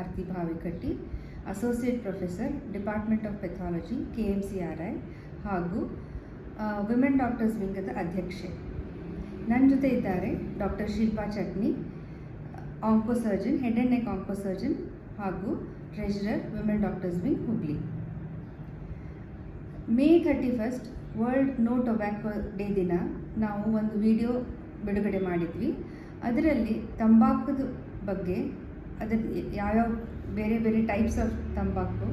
Aarti Bhavikatti, associate professor, department of pathology, KMCRI ಹಾಗೂ women doctors ವಿಂಗದ ಅಧ್ಯಕ್ಷೆ. ನನ್ನ ಜೊತೆ ಇದ್ದಾರೆ doctor Shilpa Chatni, oncosurgeon, head and neck oncosurgeon ಹಾಗೂ treasurer, women doctors wing, Hubli. May 31st world no tobacco day ದಿನ ನಾವು ಒಂದು ವಿಡಿಯೋ ಬಿಡುಗಡೆ ಮಾಡಿದ್ವಿ. ಅದರಲ್ಲಿ ತಂಬಾಕುದ ಬಗ್ಗೆ, ಅದರ ಯಾವ್ಯಾವ ಬೇರೆ ಬೇರೆ ಟೈಪ್ಸ್ ಆಫ್ ತಂಬಾಕು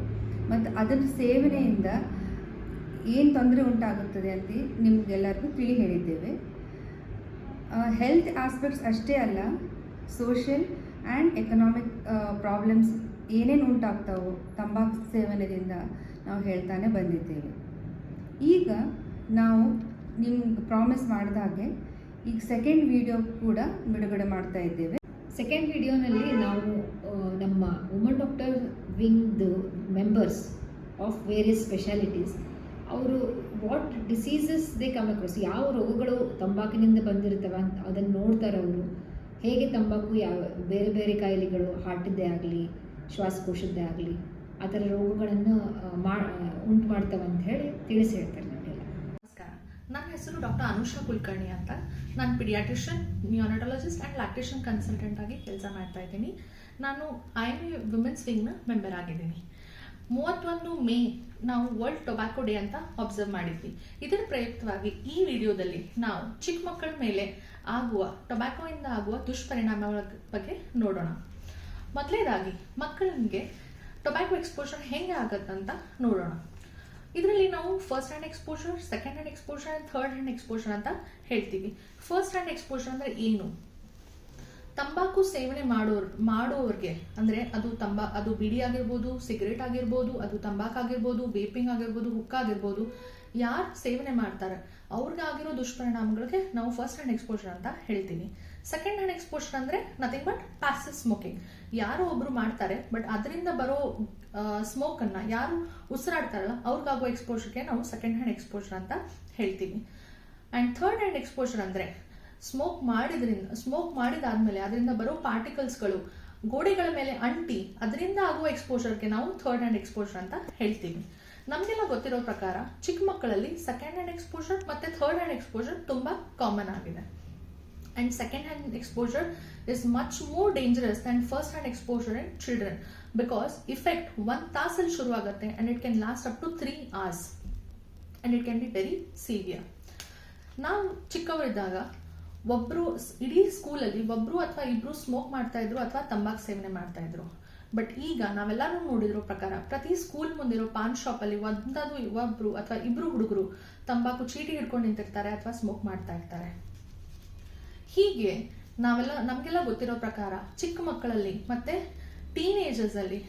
ಮತ್ತು ಅದರ ಸೇವನೆಯಿಂದ ಏನು ತೊಂದರೆ ಉಂಟಾಗುತ್ತದೆ ಅಂತ ನಿಮಗೆಲ್ಲರಿಗೂ ತಿಳಿ ಹೇಳಿದ್ದೇವೆ. ಹೆಲ್ತ್ ಆಸ್ಪೆಕ್ಟ್ಸ್ ಅಷ್ಟೇ ಅಲ್ಲ, ಸೋಷಿಯಲ್ ಆ್ಯಂಡ್ ಎಕನಾಮಿಕ್ ಪ್ರಾಬ್ಲಮ್ಸ್ ಏನೇನು ಉಂಟಾಗ್ತಾವೋ ತಂಬಾಕು ಸೇವನೆಯಿಂದ ನಾವು ಹೇಳ್ತಾನೆ ಬಂದಿದ್ದೇವೆ. ಈಗ ನಾವು ನಿಮ್ಗೆ ಪ್ರಾಮಿಸ್ ಮಾಡಿದ ಹಾಗೆ ಈಗ ಸೆಕೆಂಡ್ ವಿಡಿಯೋ ಕೂಡ ಬಿಡುಗಡೆ ಮಾಡ್ತಾ ಇದ್ದೇವೆ. ಸೆಕೆಂಡ್ ವಿಡಿಯೋನಲ್ಲಿ ನಾವು ನಮ್ಮ ವುಮನ್ ಡಾಕ್ಟರ್ ವಿಂಗ್ದು ಮೆಂಬರ್ಸ್ ಆಫ್ ವೇರಿಯಸ್ ಸ್ಪೆಷಾಲಿಟೀಸ್ ಅವರು what diseases they come across, ಯಾವ ರೋಗಗಳು ತಂಬಾಕಿನಿಂದ ಬಂದಿರ್ತವೆ ಅಂತ ಅದನ್ನು ನೋಡ್ತಾರೆ. ಅವರು ಹೇಗೆ ತಂಬಾಕು ಯಾವ ಬೇರೆ ಬೇರೆ ಕಾಯಿಲೆಗಳು, ಹಾರ್ಟಿದ್ದೇ ಆಗಲಿ ಶ್ವಾಸಕೋಶದ್ದೇ ಆಗಲಿ ಆ ಥರ ರೋಗಗಳನ್ನು ಉಂಟು ಮಾಡ್ತವೆ ಅಂತ ಹೇಳಿ ಹೇಳ್ತಾರೆ ನಮಗೆಲ್ಲ. ನಮಸ್ಕಾರ, ನನ್ನ ಹೆಸರು ಡಾಕ್ಟರ್ ಅನುಷಾ ಕುಲಕರ್ಣಿ ಅಂತ. ನಾನು ಪಿಡಿಯಾಟ್ರಿಷಿಯನ್, ನಿಯೋನಟಾಲಜಿಸ್ಟ್ ಆ್ಯಂಡ್ ಲ್ಯಾಕ್ಟೇಷನ್ ಕನ್ಸಲ್ಟೆಂಟ್ ಆಗಿ ಕೆಲಸ ಮಾಡ್ತಾ ಇದ್ದೀನಿ. ನಾನು IMA ವಿಮೆನ್ಸ್ ವಿಂಗ್ನ ಮೆಂಬರ್ ಆಗಿದ್ದೀನಿ. 31 ಮೇ ನಾವು ವರ್ಲ್ಡ್ ಟೊಬ್ಯಾಕೋ ಡೇ ಅಂತ ಅಬ್ಸರ್ವ್ ಮಾಡಿದ್ವಿ. ಇದರ ಪ್ರಯುಕ್ತವಾಗಿ ಈ ವಿಡಿಯೋದಲ್ಲಿ ನಾವು ಚಿಕ್ಕ ಮಕ್ಕಳ ಮೇಲೆ ಆಗುವ ಟೊಬ್ಯಾಕೋಯಿಂದ ಆಗುವ ದುಷ್ಪರಿಣಾಮಗಳ ಬಗ್ಗೆ ನೋಡೋಣ. ಮೊದಲನೇದಾಗಿ ಮಕ್ಕಳಿಗೆ ಟೊಬ್ಯಾಕೋ ಎಕ್ಸ್ಪೋಜರ್ ಹೆಂಗೆ ಆಗತ್ತಂತ ನೋಡೋಣ. ಇದರಲ್ಲಿ ನಾವು first hand exposure, second hand exposure and third hand exposure ಅಂತ ಹೇಳ್ತೀವಿ. ಫಸ್ಟ್ ಹ್ಯಾಂಡ್ ಎಕ್ಸ್ಪೋಜರ್ ಅಂದರೆ ಏನು? ತಂಬಾಕು ಸೇವನೆ ಮಾಡೋರಿಗೆ ಅಂದರೆ ಅದು ಬಿಡಿ ಆಗಿರ್ಬೋದು, ಸಿಗರೇಟ್ ಆಗಿರ್ಬೋದು, ಅದು ತಂಬಾಕು ಆಗಿರ್ಬೋದು, ವೇಪಿಂಗ್ ಆಗಿರ್ಬೋದು, ಹುಕ್ಕ ಆಗಿರ್ಬೋದು, ಯಾರು ಸೇವನೆ ಮಾಡ್ತಾರೆ ಅವ್ರಿಗಾಗಿರೋ ದುಷ್ಪರಿಣಾಮಗಳಿಗೆ ನಾವು ಫಸ್ಟ್ ಹ್ಯಾಂಡ್ ಎಕ್ಸ್ಪೋಜರ್ ಅಂತ ಹೇಳ್ತೀವಿ. ಸೆಕೆಂಡ್ ಹ್ಯಾಂಡ್ ಎಕ್ಸ್ಪೋಜರ್ ಅಂದರೆ ನಥಿಂಗ್ ಬಟ್ ಪ್ಯಾಸಿವ್ ಸ್ಮೋಕಿಂಗ್. ಯಾರೋ ಒಬ್ರು ಮಾಡ್ತಾರೆ, ಬಟ್ ಅದರಿಂದ ಬರೋ ಸ್ಮೋಕ್ ಅನ್ನ ಯಾರು ಉಸಿರಾಡ್ತಾರಲ್ಲ ಅವ್ರಿಗಾಗೋ ಎಕ್ಸ್ಪೋಜರ್ಗೆ ನಾವು ಸೆಕೆಂಡ್ ಹ್ಯಾಂಡ್ ಎಕ್ಸ್ಪೋಜರ್ ಅಂತ ಹೇಳ್ತೀವಿ. ಅಂಡ್ ಥರ್ಡ್ ಹ್ಯಾಂಡ್ ಎಕ್ಸ್ಪೋಜರ್ ಅಂದ್ರೆ ಸ್ಮೋಕ್ ಮಾಡಿದಾದ್ಮೇಲೆ ಅದರಿಂದ ಬರೋ ಪಾರ್ಟಿಕಲ್ಸ್ಗಳು ಗೋಡೆಗಳ ಮೇಲೆ ಅಂಟಿ ಅದರಿಂದ ಆಗುವ ಎಕ್ಸ್ಪೋಜರ್ಗೆ ನಾವು ಥರ್ಡ್ ಹ್ಯಾಂಡ್ ಎಕ್ಸ್ಪೋಜರ್ ಅಂತ ಹೇಳ್ತೀವಿ. ನಮಗೆಲ್ಲ ಗೊತ್ತಿರೋ ಪ್ರಕಾರ ಚಿಕ್ಕ ಮಕ್ಕಳಲ್ಲಿ ಸೆಕೆಂಡ್ ಹ್ಯಾಂಡ್ ಎಕ್ಸ್ಪೋಜರ್ ಮತ್ತೆ ಥರ್ಡ್ ಹ್ಯಾಂಡ್ ಎಕ್ಸ್ಪೋಜರ್ ತುಂಬಾ ಕಾಮನ್ ಆಗಿದೆ. And second hand exposure is much more dangerous than first hand exposure in children, because effect 1 ತಾಸಲ್ಲಿ ಶುರು ಆಗುತ್ತೆ and it can last up to 3 hours and it can be very severe. ನಾವು ಚಿಕ್ಕವರಿದ್ದಾಗ ಇಡೀ ಸ್ಕೂಲಲ್ಲಿ ಒಬ್ರು ಅಥವಾ ಇಬ್ರು ಸ್ಮೋಕ್ ಮಾಡ್ತಾ ಇದ್ರು ಅಥವಾ ತಂಬಾಕು ಸೇವನೆ ಮಾಡ್ತಾ ಇದ್ರು. ಬಟ್ ಈಗ ನಾವೆಲ್ಲರೂ ನೋಡಿರೋ ಪ್ರಕಾರ ಪ್ರತಿ ಸ್ಕೂಲ್ ಮುಂದಿರೋ ಪಾನ್ ಶಾಪ್ ಅಲ್ಲಿ ಒಬ್ರು ಅಥವಾ ಇಬ್ರು ಹುಡುಗರು ತಂಬಾಕು ಚೀಟಿ ಹಿಡ್ಕೊಂಡು ನಿಂತಿರ್ತಾರೆ ಅಥವಾ ಸ್ಮೋಕ್ ಮಾಡ್ತಾ ಇರ್ತಾರೆ. ಹೀಗೆ ನಮ್ಗೆಲ್ಲ ಗೊತ್ತಿರೋ ಪ್ರಕಾರ ಚಿಕ್ಕ ಮಕ್ಕಳಲ್ಲಿ ಮತ್ತೆ ಟೀನೇಜರ್ಸ್ ಅಲ್ಲಿ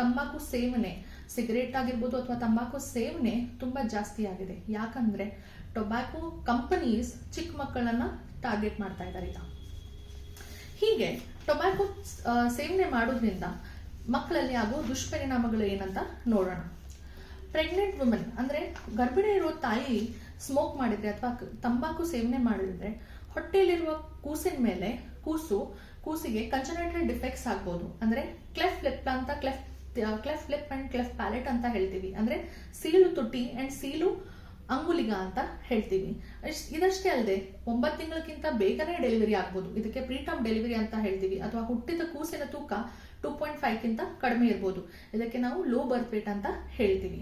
ತಂಬಾಕು ಸೇವನೆ, ಸಿಗರೇಟ್ ಆಗಿರ್ಬೋದು ಅಥವಾ ತಂಬಾಕು ಸೇವನೆ ತುಂಬಾ ಜಾಸ್ತಿ ಆಗಿದೆ. ಯಾಕಂದ್ರೆ ಟೊಬ್ಯಾಕೋ ಕಂಪನೀಸ್ ಚಿಕ್ಕ ಮಕ್ಕಳನ್ನ ಟಾರ್ಗೆಟ್ ಮಾಡ್ತಾ ಇದ್ದಾರೆ ಈಗ. ಹೀಗೆ ಟೊಬ್ಯಾಕೋ ಸೇವನೆ ಮಾಡೋದ್ರಿಂದ ಮಕ್ಕಳಲ್ಲಿ ಆಗೋ ದುಷ್ಪರಿಣಾಮಗಳು ಏನಂತ ನೋಡೋಣ. ಪ್ರೆಗ್ನೆಂಟ್ ವುಮೆನ್ ಅಂದ್ರೆ ಗರ್ಭಿಣಿ ಇರೋ ತಾಯಿ ಸ್ಮೋಕ್ ಮಾಡಿದ್ರೆ ಅಥವಾ ತಂಬಾಕು ಸೇವನೆ ಮಾಡಿದ್ರೆ ಹೊಟ್ಟೆಯಲ್ಲಿರುವ ಕೂಸಿನ ಮೇಲೆ ಕೂಸಿಗೆ ಕಂಜನೈಟಲ್ ಡಿಫೆಕ್ಟ್ಸ್ ಆಗ್ಬೋದು. ಅಂದ್ರೆ ಕ್ಲೆಫ್ಟ್ ಲಿಪ್ ಅಂತ cleft lip and cleft palette ಅಂತ ಹೇಳ್ತೀವಿ. ಅಂದ್ರೆ ಸೀಳು ತುಟಿ ಅಂಡ್ ಸೀಳು ಅಂಗುಲಿಗ ಅಂತ ಹೇಳ್ತೀವಿ. ಇದಷ್ಟೇ ಅಲ್ಲದೆ 9 ತಿಂಗಳಕ್ಕಿಂತ ಬೇಗನೆ ಡೆಲಿವರಿ ಆಗ್ಬೋದು. ಇದಕ್ಕೆ ಪ್ರೀಟರ್ಮ್ ಡೆಲಿವರಿ ಅಂತ ಹೇಳ್ತೀವಿ. ಅಥವಾ ಹುಟ್ಟಿದ ಕೂಸಿನ ತೂಕ 2.5 ಕಿಂತ ಕಡಿಮೆ ಇರ್ಬೋದು. ಇದಕ್ಕೆ ನಾವು ಲೋ ಬರ್ತ್ ವೇಟ್ ಅಂತ ಹೇಳ್ತೀವಿ.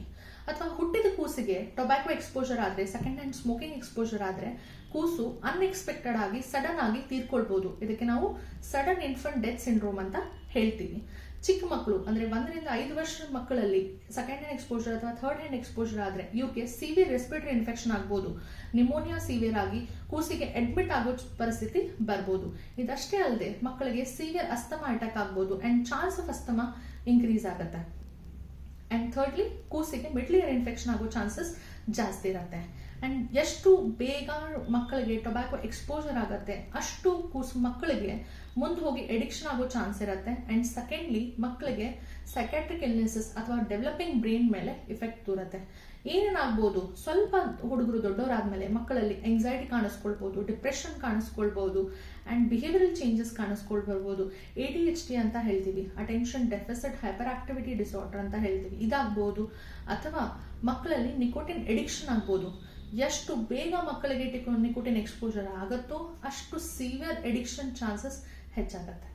ಅಥವಾ ಹುಟ್ಟಿದ ಕೂಸಿಗೆ ಟೊಬ್ಯಾಕೋ ಎಕ್ಸ್ಪೋಜರ್ ಆದ್ರೆ, ಸೆಕೆಂಡ್ ಹ್ಯಾಂಡ್ ಸ್ಮೋಕಿಂಗ್ ಎಕ್ಸ್ಪೋಜರ್ ಆದ್ರೆ ಕೂಸು ಅನ್ಎಕ್ಸ್ಪೆಕ್ಟೆಡ್ ಆಗಿ ಸಡನ್ ಆಗಿ ತೀರ್ಕೊಳ್ಬಹುದು. ಇದಕ್ಕೆ ನಾವು ಸಡನ್ ಇನ್ಫಂಟ್ ಡೆತ್ ಸಿಂಡ್ರೋಮ್ ಅಂತ ಹೇಳ್ತೀವಿ. ಚಿಕ್ಕ ಮಕ್ಕಳು ಅಂದ್ರೆ 1 ರಿಂದ 5 ವರ್ಷದ ಮಕ್ಕಳಲ್ಲಿ ಸೆಕೆಂಡ್ ಹ್ಯಾಂಡ್ ಎಕ್ಸ್ಪೋಜರ್ ಅಥವಾ ಥರ್ಡ್ ಹ್ಯಾಂಡ್ ಎಕ್ಸ್ಪೋಜರ್ ಆದ್ರೆ ಇವಕ್ಕೆ ಸಿವಿಯರ್ ರೆಸ್ಪಿರೇಟರಿ ಇನ್ಫೆಕ್ಷನ್ ಆಗ್ಬೋದು. ನಿಮೋನಿಯಾ ಸಿವಿಯರ್ ಆಗಿ ಕೂಸಿಗೆ ಅಡ್ಮಿಟ್ ಆಗೋ ಪರಿಸ್ಥಿತಿ ಬರ್ಬೋದು. ಇದಷ್ಟೇ ಅಲ್ಲದೆ ಮಕ್ಕಳಿಗೆ ಸಿವಿಯರ್ ಅಸ್ತಮಾ ಅಟ್ಯಾಕ್ ಆಗ್ಬೋದು and chance of asthma increase ಆಗುತ್ತೆ. ಅಂಡ್ ಥರ್ಡ್ಲಿ ಕೂಸಿಗೆ ಮಿಡ್ಲ್ ಇಯರ್ ಇನ್ಫೆಕ್ಷನ್ ಆಗೋ ಚಾನ್ಸಸ್ ಜಾಸ್ತಿ ಇರುತ್ತೆ. ಅಂಡ್ ಎಷ್ಟು ಬೇಗ ಮಕ್ಕಳಿಗೆ ಟೊಬ್ಯಾಕೋ ಎಕ್ಸ್ಪೋಜರ್ ಆಗುತ್ತೆ ಅಷ್ಟು ಮಕ್ಕಳಿಗೆ ಮುಂದೆ ಹೋಗಿ ಎಡಿಕ್ಷನ್ ಆಗೋ ಚಾನ್ಸ್ ಇರುತ್ತೆ. ಅಂಡ್ ಸೆಕೆಂಡ್ಲಿ ಮಕ್ಕಳಿಗೆ ಸೈಕ್ಯಾಟ್ರಿಕ್ ಇಲ್ನೆಸಸ್ ಅಥವಾ ಡೆವಲಪಿಂಗ್ ಬ್ರೈನ್ ಮೇಲೆ ಇಫೆಕ್ಟ್ ತೋರುತ್ತೆ. ಏನೇನಾಗ್ಬೋದು, ಸ್ವಲ್ಪ ಹುಡುಗರು ದೊಡ್ಡವರಾದ್ಮೇಲೆ ಮಕ್ಕಳಲ್ಲಿ ಎಂಗ್ಸೈಟಿ ಕಾಣಿಸ್ಕೊಳ್ಬೋದು, ಡಿಪ್ರೆಷನ್ ಕಾಣಿಸ್ಕೊಳ್ಬೋದು, ಆ್ಯಂಡ್ ಬಿಹೇವಿಯರಲ್ ಚೇಂಜಸ್ ಕಾಣಿಸ್ಕೊಳ್ಬರ್ಬೋದು. ADHD ಅಂತ ಹೇಳ್ತೀವಿ, attention deficit hyperactivity disorder ಅಂತ ಹೇಳ್ತೀವಿ, ಇದಾಗ್ಬೋದು. ಅಥವಾ ಮಕ್ಕಳಲ್ಲಿ ನಿಕೋಟಿನ್ ಎಡಿಕ್ಷನ್ ಆಗ್ಬೋದು. ಎಷ್ಟು ಬೇಗ ಮಕ್ಕಳಿಗೆ ನಿಕೋಟಿನ್ ಎಕ್ಸ್ಪೋಜರ್ ಆಗುತ್ತೋ ಅಷ್ಟು ಸಿವಿಯರ್ ಎಡಿಕ್ಷನ್ ಚಾನ್ಸಸ್ ಹೆಚ್ಚಾಗತ್ತೆ.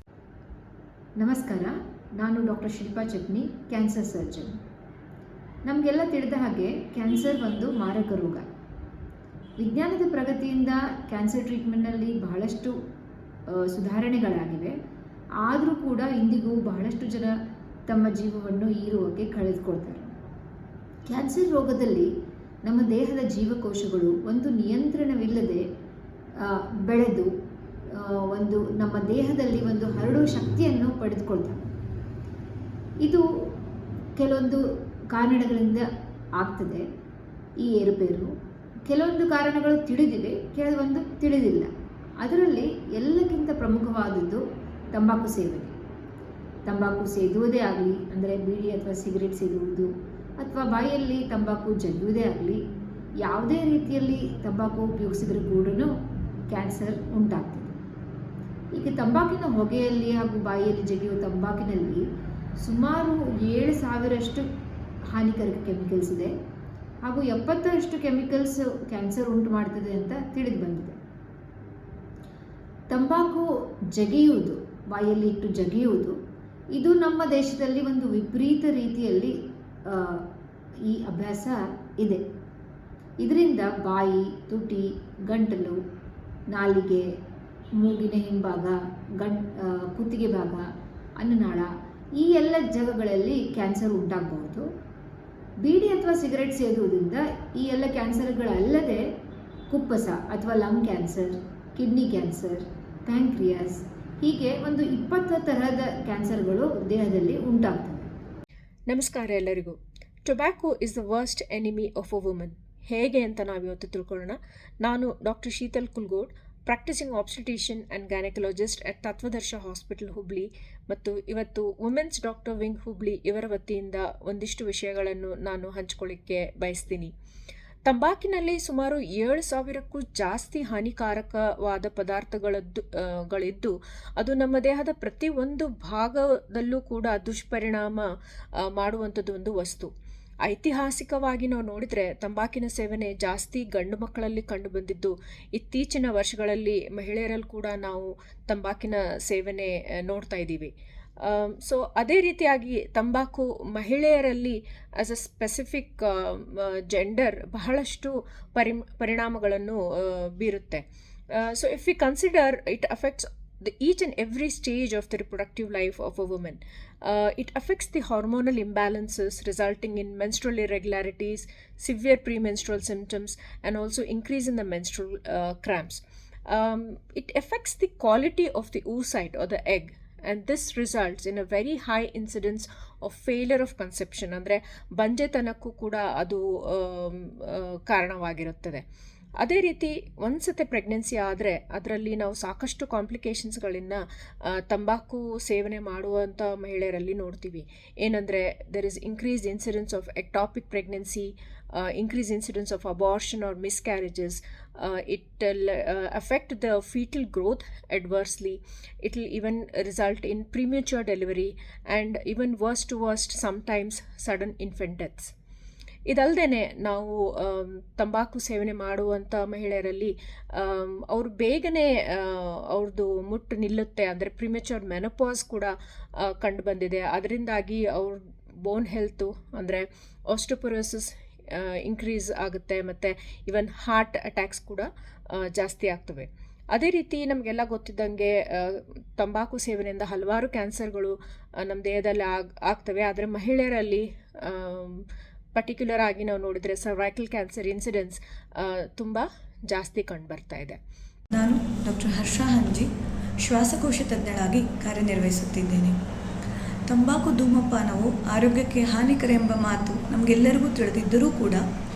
ನಮಸ್ಕಾರ, ನಾನು doctor Shilpa chutney, cancer surgeon. ನಮಗೆಲ್ಲ ತಿಳಿದ ಹಾಗೆ ಕ್ಯಾನ್ಸರ್ ಒಂದು ಮಾರಕ ರೋಗ. ವಿಜ್ಞಾನದ ಪ್ರಗತಿಯಿಂದ ಕ್ಯಾನ್ಸರ್ ಟ್ರೀಟ್ಮೆಂಟ್ನಲ್ಲಿ ಬಹಳಷ್ಟು ಸುಧಾರಣೆಗಳಾಗಿವೆ. ಆದರೂ ಕೂಡ ಇಂದಿಗೂ ಬಹಳಷ್ಟು ಜನ ತಮ್ಮ ಜೀವವನ್ನು ಈ ರೋಗಕ್ಕೆ ಕಳೆದುಕೊಳ್ತಾರೆ. ಕ್ಯಾನ್ಸರ್ ರೋಗದಲ್ಲಿ ನಮ್ಮ ದೇಹದ ಜೀವಕೋಶಗಳು ಒಂದು ನಿಯಂತ್ರಣವಿಲ್ಲದೆ ಬೆಳೆದು ನಮ್ಮ ದೇಹದಲ್ಲಿ ಒಂದು ಹರಡುವ ಶಕ್ತಿಯನ್ನು ಪಡೆದುಕೊಳ್ತಾರೆ. ಇದು ಕೆಲವೊಂದು ಕಾರಣಗಳಿಂದ ಆಗ್ತದೆ ಈ ಏರುಪೇರು. ಕೆಲವೊಂದು ಕಾರಣಗಳು ತಿಳಿದಿವೆ, ಕೆಲವೊಂದು ತಿಳಿದಿಲ್ಲ. ಅದರಲ್ಲಿ ಎಲ್ಲಕ್ಕಿಂತ ಪ್ರಮುಖವಾದದ್ದು ತಂಬಾಕು ಸೇವನೆ. ತಂಬಾಕು ಸೇದುವುದೇ ಆಗಲಿ, ಅಂದರೆ ಬೀಡಿ ಅಥವಾ ಸಿಗರೇಟ್ ಸೇದುವುದು, ಅಥವಾ ಬಾಯಲ್ಲಿ ತಂಬಾಕು ಜಗಿಯುವುದೇ ಆಗಲಿ, ಯಾವುದೇ ರೀತಿಯಲ್ಲಿ ತಂಬಾಕು ಉಪಯೋಗಿಸಿದರೂ ಕೂಡ ಕ್ಯಾನ್ಸರ್ ಉಂಟಾಗ್ತದೆ. ಈಗ ತಂಬಾಕಿನ ಹೊಗೆಯಲ್ಲಿ ಹಾಗೂ ಬಾಯಿಯಲ್ಲಿ ಜಗಿಯುವ ತಂಬಾಕಿನಲ್ಲಿ ಸುಮಾರು 7,000 ಹಾನಿಕಾರಕ ಕೆಮಿಕಲ್ಸ್ ಇದೆ, ಹಾಗೂ 70 ಕೆಮಿಕಲ್ಸ್ ಕ್ಯಾನ್ಸರ್ ಉಂಟು ಮಾಡ್ತದೆ ಅಂತ ತಿಳಿದು ಬಂದಿದೆ. ತಂಬಾಕು ಜಗಿಯುವುದು, ಬಾಯಲ್ಲಿ ಇಟ್ಟು ಜಗಿಯುವುದು, ಇದು ನಮ್ಮ ದೇಶದಲ್ಲಿ ಒಂದು ವಿಪರೀತ ರೀತಿಯಲ್ಲಿ ಈ ಅಭ್ಯಾಸ ಇದೆ. ಇದರಿಂದ ಬಾಯಿ, ತುಟಿ, ಗಂಟಲು, ನಾಲಿಗೆ, ಮೂಗಿನ ಹಿಂಭಾಗ, ಕುತ್ತಿಗೆ ಭಾಗ, ಅನ್ನನಾಳ, ಈ ಎಲ್ಲ ಜಾಗಗಳಲ್ಲಿ ಕ್ಯಾನ್ಸರ್ ಉಂಟಾಗಬಹುದು. ಬೀಡಿ ಅಥವಾ ಸಿಗರೆಟ್ ಸೇದುವುದರಿಂದ ಈ ಎಲ್ಲ ಕ್ಯಾನ್ಸರ್ಗಳಲ್ಲದೆ ಕುಪ್ಪಸ ಅಥವಾ lung cancer, kidney cancer, pancreas, ಹೀಗೆ ಒಂದು 20 ತರಹದ ಕ್ಯಾನ್ಸರ್ಗಳು ದೇಹದಲ್ಲಿ ಉಂಟಾಗ್ತವೆ. ನಮಸ್ಕಾರ ಎಲ್ಲರಿಗೂ. Tobacco is the worst enemy of a woman. ಹೇಗೆ ಅಂತ ನಾವಿವತ್ತು ತಿಳ್ಕೊಳ್ಳೋಣ. ನಾನು doctor Sheetal Kulgod, practising obstetrician and gynaecologist at Tatvadarsha hospital Hubli, ಮತ್ತು ಇವತ್ತು ವುಮೆನ್ಸ್ ಡಾಕ್ಟರ್ ವಿಂಗ್ ಹುಬ್ಳಿ ಇವರ ವತಿಯಿಂದ ಒಂದಿಷ್ಟು ವಿಷಯಗಳನ್ನು ನಾನು ಹಂಚಿಕೊಳ್ಳಿಕ್ಕೆ ಬಯಸ್ತೀನಿ. ತಂಬಾಕಿನಲ್ಲಿ ಸುಮಾರು 7,000ಕ್ಕೂ ಜಾಸ್ತಿ ಹಾನಿಕಾರಕವಾದ ಪದಾರ್ಥಗಳಿದ್ದು ಅದು ನಮ್ಮ ದೇಹದ ಪ್ರತಿಯೊಂದು ಭಾಗದಲ್ಲೂ ಕೂಡ ದುಷ್ಪರಿಣಾಮ ಮಾಡುವಂಥದ್ದು ಒಂದು ವಸ್ತು. ಐತಿಹಾಸಿಕವಾಗಿ ನಾವು ನೋಡಿದರೆ ತಂಬಾಕಿನ ಸೇವನೆ ಜಾಸ್ತಿ ಗಂಡು ಮಕ್ಕಳಲ್ಲಿ ಕಂಡು ಬಂದಿದ್ದು. ಇತ್ತೀಚಿನ ವರ್ಷಗಳಲ್ಲಿ ಮಹಿಳೆಯರಲ್ಲಿ ಕೂಡ ನಾವು ತಂಬಾಕಿನ ಸೇವನೆ ನೋಡ್ತಾ ಇದ್ದೀವಿ. ಸೊ ಅದೇ ರೀತಿಯಾಗಿ ತಂಬಾಕು ಮಹಿಳೆಯರಲ್ಲಿ ಆಸ್ ಅ ಸ್ಪೆಸಿಫಿಕ್ ಜೆಂಡರ್ ಬಹಳಷ್ಟು ಪರಿಣಾಮಗಳನ್ನು ಬೀರುತ್ತೆ. So if we consider, it affects each and every stage of the reproductive life of a woman. It affects the hormonal imbalances resulting in menstrual irregularities, severe premenstrual symptoms, and also increase in the menstrual cramps. It affects the quality of the oocyte or the egg, and this results in a very high incidence of failure of conception. ಅಂದರೆ ಬಂಜೆತನಕ್ಕೂ ಕೂಡ ಅದು ಕಾರಣವಾಗಿರುತ್ತದೆ. ಅದೇ ರೀತಿ ಒಂದ್ಸತಿ pregnancy ಆದರೆ ಅದರಲ್ಲಿ ನಾವು ಸಾಕಷ್ಟು ಕಾಂಪ್ಲಿಕೇಶನ್ಸ್ಗಳನ್ನು ತಂಬಾಕು ಸೇವನೆ ಮಾಡುವಂಥ ಮಹಿಳೆಯರಲ್ಲಿ ನೋಡ್ತೀವಿ. ಏನಂದರೆ there is increase incidence of ectopic pregnancy, increased incidence of abortion or miscarriages. It will affect the fetal growth adversely. It will even result in premature delivery and even worse to worst sometimes sudden infant deaths. ಇದಲ್ಲದೆ ನಾವು ತಂಬಾಕು ಸೇವನೆ ಮಾಡುವಂಥ ಮಹಿಳೆಯರಲ್ಲಿ ಅವರು ಬೇಗನೆ ಅವ್ರದ್ದು ಮುಟ್ಟು ನಿಲ್ಲುತ್ತೆ, ಅಂದರೆ ಪ್ರಿಮೆಚೂರ್ ಮೆನೋಪಾಸ್ ಕೂಡ ಕಂಡು ಬಂದಿದೆ. ಅದರಿಂದಾಗಿ ಅವ್ರ ಬೋನ್ ಹೆಲ್ತು, ಅಂದರೆ ಆಸ್ಟಿಯೋಪೊರೋಸಿಸ್ ಇನ್ಕ್ರೀಸ್ ಆಗುತ್ತೆ, ಮತ್ತು ಈವನ್ ಹಾರ್ಟ್ ಅಟ್ಯಾಕ್ಸ್ ಕೂಡ ಜಾಸ್ತಿ ಆಗ್ತವೆ. ಅದೇ ರೀತಿ ನಮಗೆಲ್ಲ ಗೊತ್ತಿದ್ದಂಗೆ ತಂಬಾಕು ಸೇವನೆಯಿಂದ ಹಲವಾರು ಕ್ಯಾನ್ಸರ್ಗಳು ನಮ್ಮ ದೇಹದಲ್ಲಿ ಆಗ್ತವೆ. ಆದರೆ ಮಹಿಳೆಯರಲ್ಲಿ ಪರ್ಟಿಕ್ಯುಲರ್ ಆಗಿ ನಾವು ನೋಡಿದರೆ ಸರ್ವೈಕಲ್ ಕ್ಯಾನ್ಸರ್ ಇನ್ಸಿಡೆನ್ಸ್ ತುಂಬ ಜಾಸ್ತಿ ಕಂಡುಬರ್ತಾ ಇದೆ. ನಾನು ಡಾಕ್ಟರ್ ಹರ್ಷಾ ಹಂಜಿ, ಶ್ವಾಸಕೋಶ ತಜ್ಞಳಾಗಿ ಕಾರ್ಯನಿರ್ವಹಿಸುತ್ತಿದ್ದೇನೆ. ತಂಬಾಕು ಧೂಮಪಾನವು ಆರೋಗ್ಯಕ್ಕೆ ಹಾನಿಕರ ಎಂಬ ಮಾತು ನಮಗೆಲ್ಲರಿಗೂ ತಿಳಿದಿದ್ದರೂ ಕೂಡ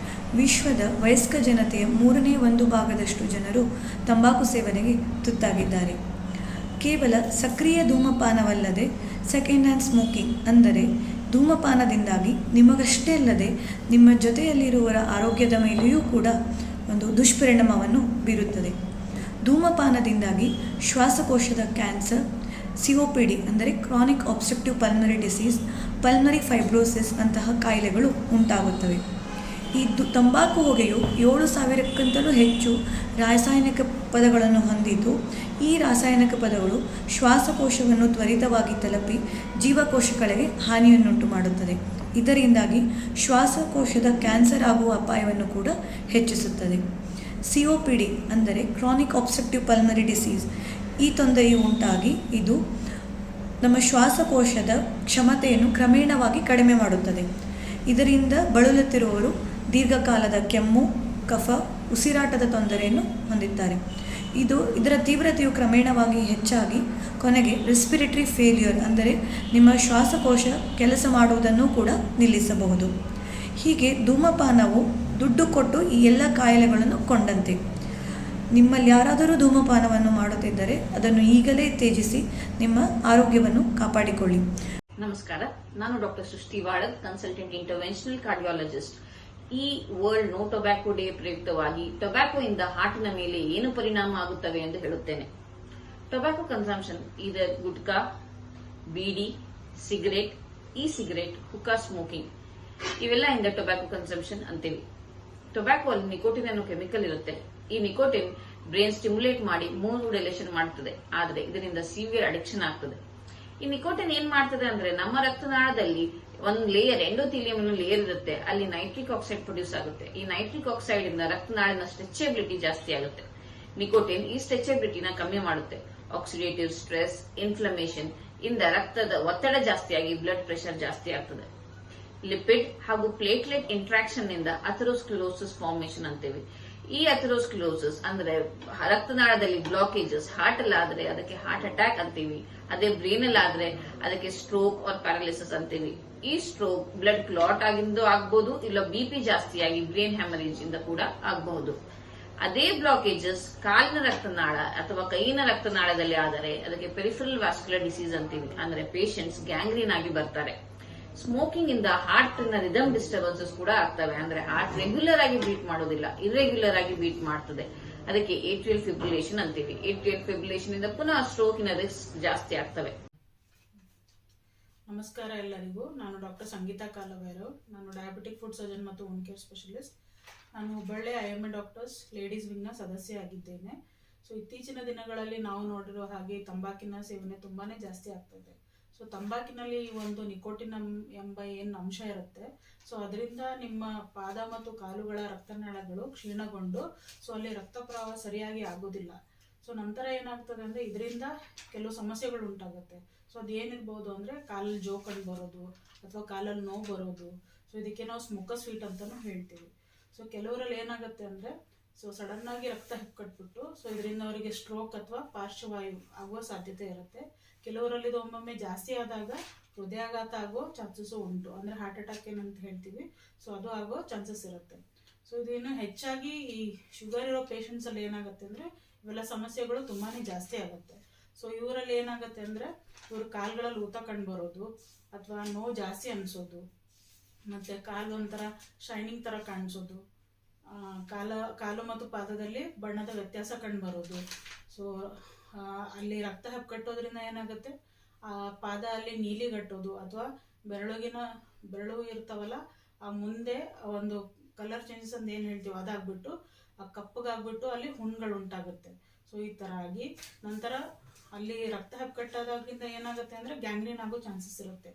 ವಿಶ್ವದ ವಯಸ್ಕ ಜನತೆಯ 1/3 ಜನರು ತಂಬಾಕು ಸೇವನೆಗೆ ತುತ್ತಾಗಿದ್ದಾರೆ. ಕೇವಲ ಸಕ್ರಿಯ ಧೂಮಪಾನವಲ್ಲದೆ ಸೆಕೆಂಡ್ ಹ್ಯಾಂಡ್ ಸ್ಮೋಕಿಂಗ್, ಅಂದರೆ ಧೂಮಪಾನದಿಂದಾಗಿ ನಿಮಗಷ್ಟೇ ಅಲ್ಲದೆ ನಿಮ್ಮ ಜೊತೆಯಲ್ಲಿರುವವರ ಆರೋಗ್ಯದ ಮೇಲೆಯೂ ಕೂಡ ಒಂದು ದುಷ್ಪರಿಣಾಮವನ್ನು ಬೀರುತ್ತದೆ. ಧೂಮಪಾನದಿಂದಾಗಿ ಶ್ವಾಸಕೋಶದ ಕ್ಯಾನ್ಸರ್, COPD ಅಂದರೆ chronic obstructive pulmonary disease, pulmonary fibrosis ಅಂತಹ ಕಾಯಿಲೆಗಳು ಉಂಟಾಗುತ್ತವೆ. ಈ ತಂಬಾಕು ಹೊಗೆಯು 7,000ಕ್ಕಿಂತಲೂ ಹೆಚ್ಚು ರಾಸಾಯನಿಕ ಪದಗಳನ್ನು ಹೊಂದಿದ್ದು, ಈ ರಾಸಾಯನಿಕ ಪದಗಳು ಶ್ವಾಸಕೋಶವನ್ನು ತ್ವರಿತವಾಗಿ ತಲುಪಿ ಜೀವಕೋಶಗಳಿಗೆ ಹಾನಿಯನ್ನುಂಟು ಮಾಡುತ್ತದೆ. ಇದರಿಂದಾಗಿ ಶ್ವಾಸಕೋಶದ ಕ್ಯಾನ್ಸರ್ ಆಗುವ ಅಪಾಯವನ್ನು ಕೂಡ ಹೆಚ್ಚಿಸುತ್ತದೆ. COPD ಅಂದರೆ ಕ್ರಾನಿಕ್ ಆಬ್ಸ್ಟ್ರಕ್ಟಿವ್ ಪಲ್ಮನರಿ ಡಿಸೀಸ್, ಈ ತೊಂದರೆಯು ಉಂಟಾಗಿ ಇದು ನಮ್ಮ ಶ್ವಾಸಕೋಶದ ಕ್ಷಮತೆಯನ್ನು ಕ್ರಮೇಣವಾಗಿ ಕಡಿಮೆ ಮಾಡುತ್ತದೆ. ಇದರಿಂದ ಬಳಲುತ್ತಿರುವವರು ದೀರ್ಘಕಾಲದ ಕೆಮ್ಮು, ಕಫ, ಉಸಿರಾಟದ ತೊಂದರೆಯನ್ನು ಹೊಂದಿದ್ದಾರೆ. ಇದರ ತೀವ್ರತೆಯು ಕ್ರಮೇಣವಾಗಿ ಹೆಚ್ಚಾಗಿ ಕೊನೆಗೆ ರೆಸ್ಪಿರೇಟರಿ ಫೇಲ್ಯೂರ್ ಅಂದರೆ ನಿಮ್ಮ ಶ್ವಾಸಕೋಶ ಕೆಲಸ ಮಾಡುವುದನ್ನು ಕೂಡ ನಿಲ್ಲಿಸಬಹುದು. ಹೀಗೆ ಧೂಮಪಾನವು ದುಡ್ಡು ಕೊಟ್ಟು ಈ ಎಲ್ಲ ಕಾಯಿಲೆಗಳನ್ನು ಕೊಂಡಂತೆ. ನಿಮ್ಮಲ್ಲಿ ಯಾರಾದರೂ ಧೂಮಪಾನವನ್ನು ಮಾಡುತ್ತಿದ್ದರೆ ಅದನ್ನು ಈಗಲೇ ತ್ಯಜಿಸಿ ನಿಮ್ಮ ಆರೋಗ್ಯವನ್ನು ಕಾಪಾಡಿಕೊಳ್ಳಿ. ನಮಸ್ಕಾರ, ನಾನು doctor Srushti Valad, consultant interventional cardiologist. ಈ ವರ್ಲ್ಡ್ ನೋ ಟೊಬ್ಯಾಕೋ ಡೇ ಪ್ರಯುಕ್ತವಾಗಿ ಟೊಬ್ಯಾಕೋ ಇಂದ ಹಾರ್ಟಿನ ಮೇಲೆ ಏನು ಪರಿಣಾಮ ಆಗುತ್ತವೆ ಎಂದು ಹೇಳುತ್ತೇನೆ. ಟೊಬ್ಯಾಕೋ ಕನ್ಸಂಪ್ಷನ್ ಇದರ್ ಗುಟ್ಕಾ, ಬೀಡಿ, ಸಿಗರೇಟ್, ಸಿಗರೇಟ್, ಹುಕ್ಕಾ ಸ್ಮೋಕಿಂಗ್ ಇವೆಲ್ಲ ಇಂದ ಟೊಬ್ಯಾಕೋ ಕನ್ಸಂಪ್ಷನ್ ಅಂತೀವಿ. ಟೊಬ್ಯಾಕೋ ಅಲ್ಲಿ ನಿಕೋಟಿನ್ ಅನ್ನೋ ಕೆಮಿಕಲ್ ಇರುತ್ತೆ. ಈ ನಿಕೋಟಿನ್ ಬ್ರೈನ್ ಸ್ಟಿಮ್ಯುಲೇಟ್ ಮಾಡಿ ಮೂಡ್ ರಿಲೇಷನ್ ಮಾಡುತ್ತದೆ, ಆದರೆ ಇದರಿಂದ ಸಿವಿಯರ್ ಅಡಿಕ್ಷನ್ ಆಗ್ತದೆ. ಈ ನಿಕೋಟಿನ್ ಏನ್ ಮಾಡ್ತದೆ ಅಂದ್ರೆ ನಮ್ಮ ರಕ್ತನಾಳದಲ್ಲಿ ಒಂದು ಲೇಯರ್ ಎಂಡೋಥೀಲಿಯಂ ಅನ್ನೋ ಲೇಯರ್ ಇರುತ್ತೆ, ಅಲ್ಲಿ ನೈಟ್ರಿಕ್ ಆಕ್ಸೈಡ್ ಪ್ರೊಡ್ಯೂಸ್ ಆಗುತ್ತೆ. ಈ ನೈಟ್ರಿಕ್ ಆಕ್ಸೈಡ್ ಇಂದ ರಕ್ತನಾಳಿನ ಸ್ಟ್ರೆಚಬಿಲಿಟಿ ಜಾಸ್ತಿ ಆಗುತ್ತೆ. ನಿಕೋಟಿನ್ ಈ ಸ್ಟ್ರೆಚಬಿಲಿಟಿನ ಕಮ್ಮಿ ಮಾಡುತ್ತೆ. ಆಕ್ಸಿಡೇಟಿವ್ ಸ್ಟ್ರೆಸ್, ಇನ್ಫ್ಲಮೇಷನ್ ಇಂದ ರಕ್ತದ ಒತ್ತಡ ಜಾಸ್ತಿಯಾಗಿ ಬ್ಲಡ್ ಪ್ರೆಷರ್ ಜಾಸ್ತಿ ಆಗ್ತದೆ. ಲಿಪಿಡ್ ಹಾಗೂ ಪ್ಲೇಟ್ಲೆಟ್ ಇಂಟ್ರಾಕ್ಷನ್ ನಿಂದ ಅಥೆರೋಸ್ಕ್ಲೆರೋಸಿಸ್ ಫಾರ್ಮೇಷನ್ ಅಂತೇವೆ. ಈ ಅಥೆರೋಸ್ಕ್ಲೆರೋಸಿಸ್ ಅಂದ್ರೆ ರಕ್ತನಾಳದಲ್ಲಿ ಬ್ಲಾಕೇಜಸ್, ಹಾರ್ಟ್ ಅಲ್ಲಾದ್ರೆ ಅದಕ್ಕೆ ಹಾರ್ಟ್ ಅಟ್ಯಾಕ್ ಅಂತೀವಿ, ಅದೇ ಬ್ರೈನ್ ಅಲ್ಲಾದ್ರೆ ಅದಕ್ಕೆ ಸ್ಟ್ರೋಕ್ ಆರ್ ಪ್ಯಾರಾಲಿಸಿಸ್ ಅಂತೀವಿ. ಈ ಸ್ಟ್ರೋಕ್ ಬ್ಲಡ್ ಕ್ಲಾಟ್ ಆಗಿಂದು ಆಗ್ಬಹುದು, ಇಲ್ಲ BP ಜಾಸ್ತಿಯಾಗಿ ಬ್ರೈನ್ ಹ್ಯಾಮರೇಜ್ ಇಂದ ಕೂಡ ಆಗಬಹುದು. ಅದೇ ಬ್ಲಾಕೇಜಸ್ ಕಾಲಿನ ರಕ್ತನಾಳ ಅಥವಾ ಕೈಯಿನ ರಕ್ತನಾಳದಲ್ಲಿ ಆದರೆ ಅದಕ್ಕೆ ಪೆರಿಫರಲ್ ವ್ಯಾಸ್ಕ್ಯುಲರ್ ಡಿಸೀಸ್ ಅಂತೀವಿ, ಅಂದ್ರೆ ಪೇಷಂಟ್ಸ್ ಗ್ಯಾಂಗ್ರೀನ್ ಆಗಿ ಬರ್ತಾರೆ. ಸ್ಮೋಕಿಂಗ್ ಇಂದ ಹಾರ್ಟ್ ನ ರಿದಮ್ ಡಿಸ್ಟರ್ಬೆನ್ಸಸ್ ಕೂಡ ಆಗ್ತವೆ, ಅಂದ್ರೆ ಹಾರ್ಟ್ ರೆಗ್ಯುಲರ್ ಆಗಿ ಬೀಟ್ ಮಾಡೋದಿಲ್ಲ, ಇರ್ರೆಗ್ಯುಲರ್ ಆಗಿ ಬೀಟ್ ಮಾಡ್ತದೆ. ಅದಕ್ಕೆ ಏಟ್ರಿಯಲ್ ಫಿಬ್ರಿಲೇಷನ್ ಅಂತೀವಿ. ಏಟ್ರಿಯಲ್ ಫಿಬ್ರಿಲೇಷನ್ ಇಂದ ಪುನಃ ಸ್ಟ್ರೋಕಿನ ರಿಸ್ಕ್ ಜಾಸ್ತಿ ಆಗ್ತವೆ. ನಮಸ್ಕಾರ ಎಲ್ಲರಿಗೂ. ನಾನು ಡಾಕ್ಟರ್ ಸಂಗೀತಾ ಕಾಲಭೈರವ್. ನಾನು ಡಯಾಬಿಟಿಕ್ ಫುಡ್ ಸರ್ಜನ್ ಮತ್ತು ಹೋಮ್ ಕೇರ್ ಸ್ಪೆಷಲಿಸ್ಟ್. ನಾನು ಹುಬ್ಬಳ್ಳಿ IMA ಡಾಕ್ಟರ್ಸ್ ಲೇಡೀಸ್ ವಿಂಗ್ನ ಸದಸ್ಯ ಆಗಿದ್ದೇನೆ. ಸೊ ಇತ್ತೀಚಿನ ದಿನಗಳಲ್ಲಿ ನಾವು ನೋಡಿರೋ ಹಾಗೆ ತಂಬಾಕಿನ ಸೇವನೆ ತುಂಬಾನೇ ಜಾಸ್ತಿ ಆಗ್ತದೆ. ಸೊ ತಂಬಾಕಿನಲ್ಲಿ ಒಂದು ನಿಕೋಟಿನ್ ಎಂಬ ಏನು ಅಂಶ ಇರುತ್ತೆ, ಸೊ ಅದರಿಂದ ನಿಮ್ಮ ಪಾದ ಮತ್ತು ಕಾಲುಗಳ ರಕ್ತನಾಳಗಳು ಕ್ಷೀಣಗೊಂಡು ಸೊ ಅಲ್ಲಿ ರಕ್ತ ಪ್ರವಾಹ ಸರಿಯಾಗಿ ಆಗೋದಿಲ್ಲ. ಸೊ ನಂತರ ಏನಾಗ್ತದೆ ಅಂದರೆ ಇದರಿಂದ ಕೆಲವು ಸಮಸ್ಯೆಗಳು ಉಂಟಾಗುತ್ತೆ. ಸೊ ಅದೇನಿರ್ಬೋದು ಅಂದರೆ ಕಾಲಲ್ಲಿ ಜೋಕಂಡು ಬರೋದು ಅಥವಾ ಕಾಲಲ್ಲಿ ನೋವು ಬರೋದು. ಸೊ ಇದಕ್ಕೆ ನಾವು ಸ್ಮೋಕಸ್ ಫೀಟ್ ಅಂತಲೂ ಹೇಳ್ತೀವಿ. ಸೊ ಕೆಲವರಲ್ಲಿ ಏನಾಗುತ್ತೆ ಅಂದರೆ ಸೊ ಸಡನ್ ಆಗಿ ರಕ್ತ ಹೆಪ್ಪುಕಟ್ಬಿಟ್ಟು ಸೊ ಇದರಿಂದ ಅವರಿಗೆ ಸ್ಟ್ರೋಕ್ ಅಥವಾ ಪಾರ್ಶ್ವವಾಯು ಆಗುವ ಸಾಧ್ಯತೆ ಇರುತ್ತೆ. ಕೆಲವರಲ್ಲಿ ಇದು ಒಮ್ಮೊಮ್ಮೆ ಜಾಸ್ತಿ ಆದಾಗ ಹೃದಯಾಘಾತ ಆಗೋ ಚಾನ್ಸಸ್ಸು ಉಂಟು, ಅಂದರೆ ಹಾರ್ಟ್ ಅಟ್ಯಾಕ್ ಏನಂತ ಹೇಳ್ತೀವಿ. ಸೊ ಅದು ಆಗೋ ಚಾನ್ಸಸ್ ಇರುತ್ತೆ. ಸೊ ಇದಿನ್ನು ಹೆಚ್ಚಾಗಿ ಈ ಶುಗರ್ ಇರೋ ಪೇಷಂಟ್ಸ್ ಅಲ್ಲಿ ಏನಾಗುತ್ತೆ ಅಂದರೆ ಇವೆಲ್ಲ ಸಮಸ್ಯೆಗಳು ತುಂಬಾ ಜಾಸ್ತಿ ಆಗುತ್ತೆ. ಸೊ ಇವರಲ್ಲಿ ಏನಾಗುತ್ತೆ ಅಂದರೆ ಇವ್ರ ಕಾಲುಗಳಲ್ಲಿ ಊತ ಕಂಡು ಬರೋದು ಅಥವಾ ನೋವು ಜಾಸ್ತಿ ಅನಿಸೋದು, ಮತ್ತು ಕಾಲು ಒಂಥರ ಶೈನಿಂಗ್ ಥರ ಕಾಣಿಸೋದು, ಕಾಲು ಮತ್ತು ಪಾದದಲ್ಲಿ ಬಣ್ಣದ ವ್ಯತ್ಯಾಸ ಕಂಡು ಬರೋದು. ಸೊ ಅಲ್ಲಿ ರಕ್ತ ಹೆಪ್ಪುಕಟ್ಟೋದ್ರಿಂದ ಏನಾಗುತ್ತೆ, ಆ ಪಾದ ಅಲ್ಲಿ ನೀಲಿಗಟ್ಟೋದು ಅಥವಾ ಬೆರಳು ಇರ್ತಾವಲ್ಲ ಆ ಮುಂದೆ ಒಂದು ಕಲರ್ ಚೇಂಜಸ್ ಅಂತ ಏನು ಹೇಳ್ತೀವಿ ಅದಾಗ್ಬಿಟ್ಟು ಆ ಕಪ್ಪಗಾಗ್ಬಿಟ್ಟು ಅಲ್ಲಿ ಹುಣ್ಣುಗಳು ಉಂಟಾಗುತ್ತೆ. ಸೊ ಈ ಥರ ಆಗಿ ನಂತರ ಅಲ್ಲಿ ರಕ್ತ ಹೆಪ್ಪುಕಟ್ಟೋದಾಗಿಂದ ಏನಾಗುತ್ತೆ ಅಂದರೆ ಗ್ಯಾಂಗ್ರೀನ್ ಆಗೋ ಚಾನ್ಸಸ್ ಇರುತ್ತೆ.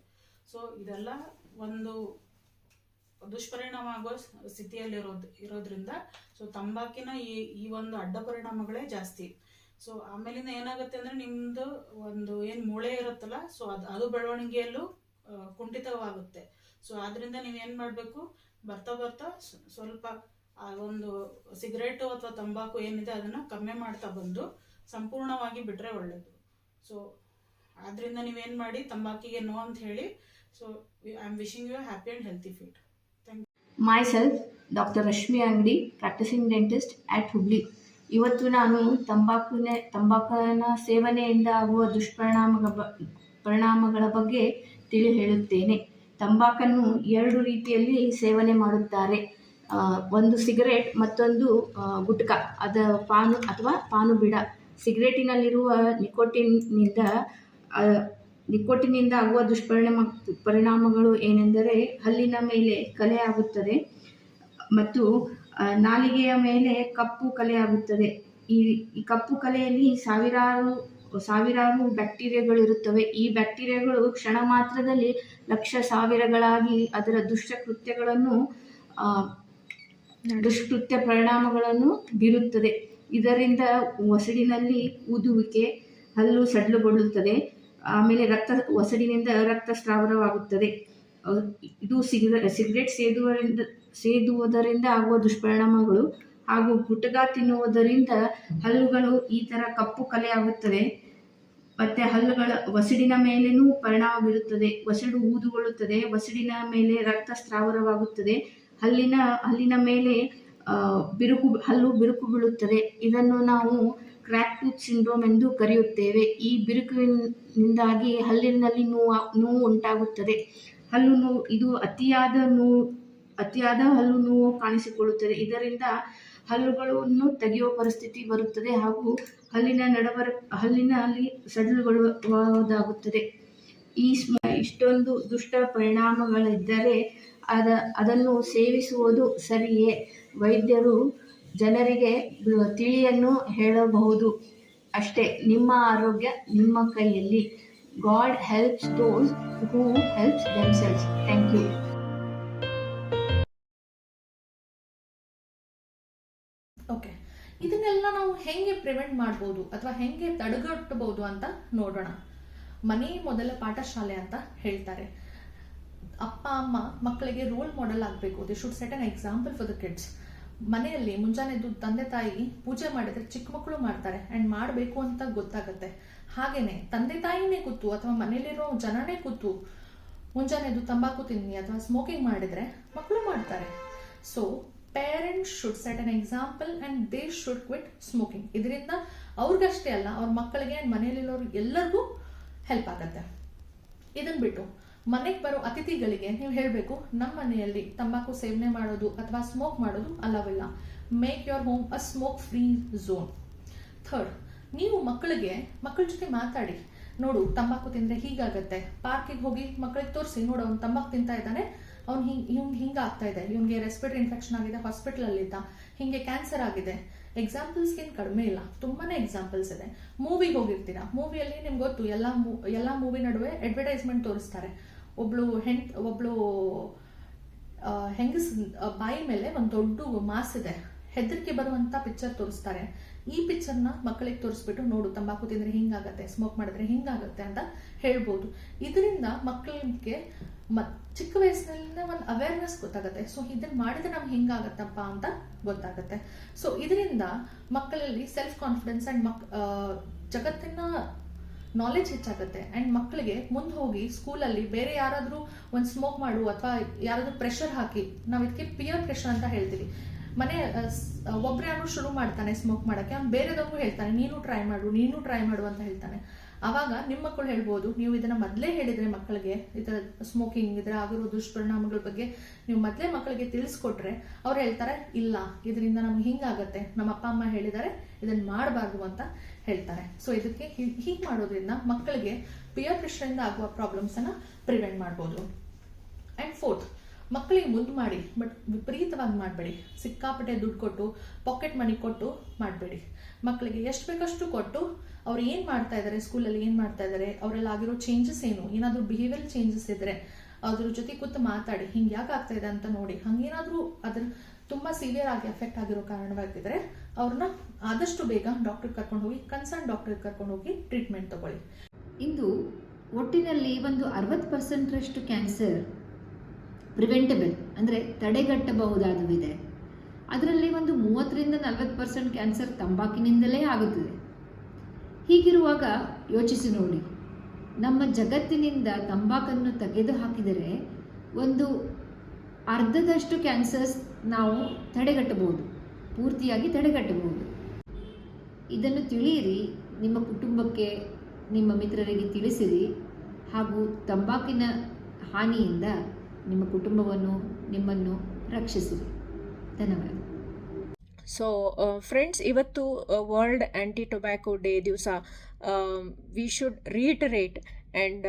ಸೊ ಇದೆಲ್ಲ ಒಂದು ದುಷ್ಪರಿಣಾಮ ಆಗೋ ಇರೋದ್ರಿಂದ ಸೊ ತಂಬಾಕಿನ ಈ ಒಂದು ಅಡ್ಡ ಪರಿಣಾಮಗಳೇ ಜಾಸ್ತಿ. ಸೊ ಆಮೇಲಿಂದ ಏನಾಗುತ್ತೆ ಅಂದರೆ ನಿಮ್ಮದು ಒಂದು ಏನು ಮೂಳೆ ಇರುತ್ತಲ್ಲ ಸೊ ಅದು ಬೆಳವಣಿಗೆಯಲ್ಲೂ ಕುಂಠಿತವಾಗುತ್ತೆ. ಸೊ ಆದ್ದರಿಂದ ನೀವೇನು ಮಾಡಬೇಕು, ಬರ್ತಾ ಸ್ವಲ್ಪ ಆ ಒಂದು ಸಿಗರೇಟು ಅಥವಾ ತಂಬಾಕು ಏನಿದೆ ಅದನ್ನು ಕಮ್ಮಿ ಮಾಡ್ತಾ ಬಂದು ಸಂಪೂರ್ಣವಾಗಿ ಬಿಟ್ಟರೆ ಒಳ್ಳೆಯದು. ಸೊ ಆದ್ದರಿಂದ ನೀವೇನು ಮಾಡಿ ತಂಬಾಕಿಗೆ ನೋ ಅಂತ ಹೇಳಿ. So I am wishing you happy and healthy feet. Thank you. Myself, Dr. Rashmi Angdi, practicing dentist at Hubli. ಇವತ್ತು ನಾನು ತಂಬಾಕಿನ ಸೇವನೆಯಿಂದ ಆಗುವ ಪರಿಣಾಮಗಳ ಬಗ್ಗೆ ಹೇಳುತ್ತೇನೆ. ತಂಬಾಕನ್ನು 2 ರೀತಿಯಲ್ಲಿ ಸೇವನೆ ಮಾಡುತ್ತಾರೆ. ಒಂದು ಸಿಗರೇಟ್, ಮತ್ತೊಂದು ಗುಟ್ಕಾ, ಪಾನು ಅಥವಾ ಪಾನು ಬಿಡ. ಸಿಗರೇಟಿನಲ್ಲಿರುವ ನಿಕೋಟಿನಿಂದ ಆಗುವ ಪರಿಣಾಮಗಳು ಏನೆಂದರೆ ಹಲ್ಲಿನ ಮೇಲೆ ಕಲೆ ಆಗುತ್ತದೆ ಮತ್ತು ನಾಲಿಗೆಯ ಮೇಲೆ ಕಪ್ಪು ಕಲೆ ಆಗುತ್ತದೆ. ಈ ಕಪ್ಪು ಕಲೆಯಲ್ಲಿ ಸಾವಿರಾರು ಬ್ಯಾಕ್ಟೀರಿಯಾಗಳಿರುತ್ತವೆ. ಈ ಬ್ಯಾಕ್ಟೀರಿಯಾಗಳು ಕ್ಷಣ ಮಾತ್ರದಲ್ಲಿ ಸಾವಿರಗಳಾಗಿ ಅದರ ದುಷ್ಕೃತ್ಯ ಪರಿಣಾಮಗಳನ್ನು ಬೀರುತ್ತದೆ. ಇದರಿಂದ ಒಸಡಿನಲ್ಲಿ ಊದುವಿಕೆ, ಹಲ್ಲು ಸಡಿಲಗೊಳ್ಳುತ್ತದೆ, ಆಮೇಲೆ ಒಸಡಿನಿಂದ ರಕ್ತಸ್ರಾವವಾಗುತ್ತದೆ. ಇದು ಸಿಗರೇಟ್ ಸೇದುವುದರಿಂದ ಆಗುವ ದುಷ್ಪರಿಣಾಮಗಳು. ಹಾಗೂ ಗುಟ್ಕಾ ತಿನ್ನುವುದರಿಂದ ಹಲ್ಲುಗಳು ಈ ಥರ ಕಪ್ಪು ಕಲೆ ಆಗುತ್ತದೆ ಮತ್ತು ಒಸಡಿನ ಮೇಲೇನೂ ಪರಿಣಾಮ ಬೀರುತ್ತದೆ. ಒಸಡು ಊದುಗೊಳ್ಳುತ್ತದೆ, ಒಸಡಿನ ಮೇಲೆ ರಕ್ತಸ್ರಾವವಾಗುತ್ತದೆ, ಹಲ್ಲಿನ ಮೇಲೆ ಹಲ್ಲು ಬಿರುಕು ಬೀಳುತ್ತದೆ. ಇದನ್ನು ನಾವು ಕ್ರ್ಯಾಕ್ ಟೂತ್ ಸಿಂಡ್ರೋಮ್ ಎಂದು ಕರೆಯುತ್ತೇವೆ. ಈ ಬಿರುಕಿನಿಂದಾಗಿ ಹಲ್ಲಿನಲ್ಲಿ ನೋವು ಉಂಟಾಗುತ್ತದೆ. ಹಲ್ಲು ನೋವು ಇದು ಅತಿಯಾದ ಹಲ್ಲು ನೋವು ಕಾಣಿಸಿಕೊಳ್ಳುತ್ತದೆ. ಇದರಿಂದ ಹಲ್ಲುಗಳನ್ನು ತೆಗೆಯುವ ಪರಿಸ್ಥಿತಿ ಬರುತ್ತದೆ ಹಾಗೂ ಹಲ್ಲಿನಲ್ಲಿ ಸಡಿಲಗೊಳ್ಳುವುದಾಗುತ್ತದೆ. ಇಷ್ಟೊಂದು ದುಷ್ಟ ಪರಿಣಾಮಗಳಿದ್ದರೆ ಅದನ್ನು ಸೇವಿಸುವುದು ಸರಿಯೇ? ವೈದ್ಯರು ಜನರಿಗೆ ತಿಳಿಯನ್ನು ಹೇಳಬಹುದು ಅಷ್ಟೇ. ನಿಮ್ಮ ಆರೋಗ್ಯ ನಿಮ್ಮ ಕೈಯಲ್ಲಿ. God helps those who helps themselves. Thank you. Okay, ಇದನ್ನೆಲ್ಲ ನಾವು ಹೆಂಗೆ ಪ್ರಿವೆಂಟ್ ಮಾಡ್ಬೋದು ಅಥವಾ ಹೆಂಗೆ ತಡೆಗಟ್ಟಬಹುದು ಅಂತ ನೋಡೋಣ. ಮನೆ ಮೊದಲ ಪಾಠಶಾಲೆ ಅಂತ ಹೇಳ್ತಾರೆ. ಅಪ್ಪ ಅಮ್ಮ ಮಕ್ಕಳಿಗೆ ರೋಲ್ ಮಾಡೆಲ್ ಆಗಬೇಕು. They should set an example for the kids. ಮನೆಯಲ್ಲಿ ಮುಂಜಾನೆ ಎದ್ದು ತಂದೆ ತಾಯಿ ಪೂಜೆ ಮಾಡಿದ್ರೆ ಚಿಕ್ಕ ಮಕ್ಕಳು ಮಾಡ್ತಾರೆ ಅಂಡ್ ಮಾಡಬೇಕು ಅಂತ ಗೊತ್ತಾಗುತ್ತೆ. ಹಾಗೇನೆ ತಂದೆ ತಾಯಿನೇ ಕೂತು ಅಥವಾ ಮನೇಲಿರೋ ಜನನೇ ಕೂತು ಮುಂಜಾನೆ ಎದ್ದು ತಂಬಾಕು ತಿನ್ನಿ ಅಥವಾ ಸ್ಮೋಕಿಂಗ್ ಮಾಡಿದ್ರೆ ಮಕ್ಕಳು ಮಾಡ್ತಾರೆ. So parents should set an example and they should quit smoking. ಇದರಿಂದ ಅವ್ರಿಗಷ್ಟೇ ಅಲ್ಲ, ಅವ್ರ ಮಕ್ಕಳಿಗೆ ಅಂಡ್ ಮನೆಯಲ್ಲಿರೋರು ಎಲ್ಲರಿಗೂ ಹೆಲ್ಪ್ ಆಗತ್ತೆ. ಇದನ್ ಬಿಟ್ಟು ಮನೆಗೆ ಬರೋ ಅತಿಥಿಗಳಿಗೆ ನೀವು ಹೇಳಬೇಕು, ನಮ್ಮ ಮನೆಯಲ್ಲಿ ತಂಬಾಕು ಸೇವನೆ ಮಾಡೋದು ಅಥವಾ ಸ್ಮೋಕ್ ಮಾಡೋದು ಅಲ್ಲವಿಲ್ಲ. Make your home a smoke free zone. Third, ನೀವು ಮಕ್ಕಳ ಜೊತೆ ಮಾತಾಡಿ. ನೋಡು, ತಂಬಾಕು ತಿಂದ್ರೆ ಹೀಗಾಗತ್ತೆ. ಪಾರ್ಕಿಗೆ ಹೋಗಿ ಮಕ್ಕಳಿಗೆ ತೋರಿಸಿ, ನೋಡು ಅವ್ನು ತಂಬಾಕು ತಿಂತಾ ಇದ್ದಾನೆ, ಇವ್ನಿಗೆ ಹಿಂಗಾಗ್ತಾ ಇದೆ, ಇವ್ನಿಗೆ ರೆಸ್ಪಿರೇಟರಿ ಇನ್ಫೆಕ್ಷನ್ ಆಗಿದೆ, ಹಾಸ್ಪಿಟಲ್ ಅಲ್ಲಿದ್ದ, ಹಿಂಗೆ ಕ್ಯಾನ್ಸರ್ ಆಗಿದೆ. ಎಕ್ಸಾಂಪಲ್ಸ್ ಏನು ಕಡಿಮೆ ಇಲ್ಲ, ತುಂಬಾನೇ ಎಕ್ಸಾಂಪಲ್ಸ್ ಇದೆ. ಮೂವಿಗೆ ಹೋಗಿರ್ತೀರಾ, ಮೂವಿಯಲ್ಲಿ ನಿಮ್ಗೆ ಗೊತ್ತು ಎಲ್ಲಾ ಮೂವಿ ನಡುವೆ ಅಡ್ವರ್ಟೈಸ್ಮೆಂಟ್ ತೋರಿಸ್ತಾರೆ. ಒಬ್ಳು ಹೆಂಗಸ್ ಬಾಯಿ ಮೇಲೆ ಒಂದು ದೊಡ್ಡ ಮಾಸ್ ಇದೆ, ಹೆದರಿಕೆ ಬರುವಂತ ಪಿಕ್ಚರ್ ತೋರಿಸ್ತಾರೆ. ಈ ಪಿಕ್ಚರ್ನ ಮಕ್ಕಳಿಗೆ ತೋರಿಸ್ಬಿಟ್ಟು, ನೋಡು ತಂಬಾಕು ತಿಂದ್ರೆ ಹಿಂಗಾಗತ್ತೆ, ಸ್ಮೋಕ್ ಮಾಡಿದ್ರೆ ಹಿಂಗಾಗತ್ತೆ ಅಂತ ಹೇಳ್ಬೋದು. ಇದರಿಂದ ಮಕ್ಕಳಿಗೆ ಚಿಕ್ಕ ವಯಸ್ಸಿನಲ್ಲಿನ ಒಂದು ಅವೇರ್ನೆಸ್ ಗೊತ್ತಾಗುತ್ತೆ. ಸೊ ಇದನ್ನ ಮಾಡಿದ್ರೆ ನಮ್ಗೆ ಹಿಂಗಾಗತ್ತಪ್ಪ ಅಂತ ಗೊತ್ತಾಗುತ್ತೆ. ಸೊ ಇದರಿಂದ ಮಕ್ಕಳಲ್ಲಿ ಸೆಲ್ಫ್ ಕಾನ್ಫಿಡೆನ್ಸ್ ಅಂಡ್ ಜಗತ್ತಿನ ನಾಲೆಜ್ ಹೆಚ್ಚಾಗುತ್ತೆ. ಅಂಡ್ ಮಕ್ಕಳಿಗೆ ಮುಂದೆ ಹೋಗಿ ಸ್ಕೂಲಲ್ಲಿ ಬೇರೆ ಯಾರಾದ್ರೂ ಒಂದು ಸ್ಮೋಕ್ ಮಾಡು ಅಥವಾ ಯಾರಾದ್ರೂ ಪ್ರೆಷರ್ ಹಾಕಿ, ನಾವು ಇದಕ್ಕೆ ಪಿಯರ್ ಪ್ರೆಷರ್ ಅಂತ ಹೇಳ್ತೀವಿ. ಒಬ್ರ್ಯಾನು ಶುರು ಮಾಡ್ತಾನೆ ಸ್ಮೋಕ್ ಮಾಡಕ್ಕೆ, ಅವ್ನು ಬೇರೆದವ್ರಿಗೂ ಹೇಳ್ತಾನೆ ನೀನು ಟ್ರೈ ಮಾಡು ಅಂತ ಹೇಳ್ತಾನೆ. ಅವಾಗ ನಿಮ್ಮ ಮಕ್ಕಳು ಹೇಳ್ಬೋದು, ನೀವು ಇದನ್ನ ಮೊದಲೇ ಹೇಳಿದ್ರೆ ಮಕ್ಕಳಿಗೆ ಇದರ ಸ್ಮೋಕಿಂಗ್ ಇದರ ಆಗಿರೋ ದುಷ್ಪರಿಣಾಮಗಳ ಬಗ್ಗೆ ನೀವು ಮೊದಲೇ ಮಕ್ಕಳಿಗೆ ತಿಳಿಸ್ಕೊಟ್ರೆ ಅವ್ರು ಹೇಳ್ತಾರೆ, ಇಲ್ಲ ಇದರಿಂದ ನಮ್ಗೆ ಹಿಂಗಾಗತ್ತೆ, ನಮ್ಮ ಅಪ್ಪ ಅಮ್ಮ ಹೇಳಿದ್ದಾರೆ ಇದನ್ನ ಮಾಡಬಾರ್ದು ಅಂತ ಹೇಳ್ತಾರೆ. ಸೊ ಇದಕ್ಕೆ ಹೀಗೆ ಮಾಡೋದ್ರಿಂದ ಮಕ್ಕಳಿಗೆ ಪಿಯರ್ ಪ್ರೆಷರ್ ಇಂದ ಆಗುವ ಪ್ರಾಬ್ಲಮ್ಸ್ ಅನ್ನ ಪ್ರಿವೆಂಟ್ ಮಾಡ್ಬೋದು. ಅಂಡ್ ಫೋರ್ತ್, ಮಕ್ಕಳಿಗೆ ಮುದ್ದು ಮಾಡಿ, ಬಟ್ ವಿಪರೀತವಾಗಿ ಮಾಡಬೇಡಿ. ಸಿಕ್ಕಾಪಟ್ಟೆ ದುಡ್ಡು ಕೊಟ್ಟು ಪಾಕೆಟ್ ಮನಿ ಕೊಟ್ಟು ಮಾಡಬೇಡಿ. ಮಕ್ಕಳಿಗೆ ಎಷ್ಟು ಬೇಕಷ್ಟು ಕೊಟ್ಟು ಅವ್ರು ಏನ್ ಮಾಡ್ತಾ ಇದ್ದಾರೆ, ಸ್ಕೂಲಲ್ಲಿ ಏನ್ ಮಾಡ್ತಾ ಇದ್ದಾರೆ, ಅವರೆಲ್ಲ ಆಗಿರೋ ಚೇಂಜಸ್ ಏನು, ಏನಾದ್ರೂ ಬಿಹೇವಿಯರ್ ಚೇಂಜಸ್ ಇದ್ರೆ ಅದ್ರ ಜೊತೆ ಕೂತು ಮಾತಾಡಿ, ಹಿಂಗೆ ಯಾಕೆ ಆಗ್ತಾ ಇದೆ ಅಂತ ನೋಡಿ. ಹಂಗೇನಾದ್ರೂ ಅದ್ರ ತುಂಬಾ ಸಿವಿಯರ್ ಆಗಿ ಎಫೆಕ್ಟ್ ಆಗಿರೋ ಕಾರಣವಾಗಿದ್ರೆ ಅವ್ರನ್ನ ಆದಷ್ಟು ಬೇಗ ಡಾಕ್ಟರ್ ಕರ್ಕೊಂಡು ಹೋಗಿ, ಕನ್ಸರ್ನ್ ಡಾಕ್ಟರ್ ಕರ್ಕೊಂಡು ಹೋಗಿ ಟ್ರೀಟ್ಮೆಂಟ್ ತಗೊಳ್ಳಿ. ಇಂದು ಒಟ್ಟಿನಲ್ಲಿ ಒಂದು 60% ಕ್ಯಾನ್ಸರ್ ಪ್ರಿವೆಂಟಬಲ್ ಅಂದರೆ ತಡೆಗಟ್ಟಬಹುದಾದವಿದೆ. ಅದರಲ್ಲಿ ಒಂದು 30-40% ಕ್ಯಾನ್ಸರ್ ತಂಬಾಕಿನಿಂದಲೇ ಆಗುತ್ತದೆ. ಹೀಗಿರುವಾಗ ಯೋಚಿಸಿ ನೋಡಿ, ನಮ್ಮ ಜಗತ್ತಿನಿಂದ ತಂಬಾಕನ್ನು ತೆಗೆದು ಹಾಕಿದರೆ ಒಂದು ಅರ್ಧದಷ್ಟು ಕ್ಯಾನ್ಸರ್ಸ್ ನಾವು ತಡೆಗಟ್ಟಬಹುದು, ಪೂರ್ತಿಯಾಗಿ ತಡೆಗಟ್ಟಬಹುದು. ಇದನ್ನು ತಿಳಿಯಿರಿ, ನಿಮ್ಮ ಕುಟುಂಬಕ್ಕೆ ನಿಮ್ಮ ಮಿತ್ರರಿಗೆ ತಿಳಿಸಿರಿ, ಹಾಗೂ ತಂಬಾಕಿನ ಹಾನಿಯಿಂದ ನಿಮ್ಮ ಕುಟುಂಬವನ್ನು ನಿಮ್ಮನ್ನು ರಕ್ಷಿಸಿರಿ. ಧನ್ಯವಾದ. ಸೊ ಫ್ರೆಂಡ್ಸ್, ಇವತ್ತು ವರ್ಲ್ಡ್ ಆ್ಯಂಟಿ ಟೊಬ್ಯಾಕೋ ಡೇ ದಿವಸ we should reiterate and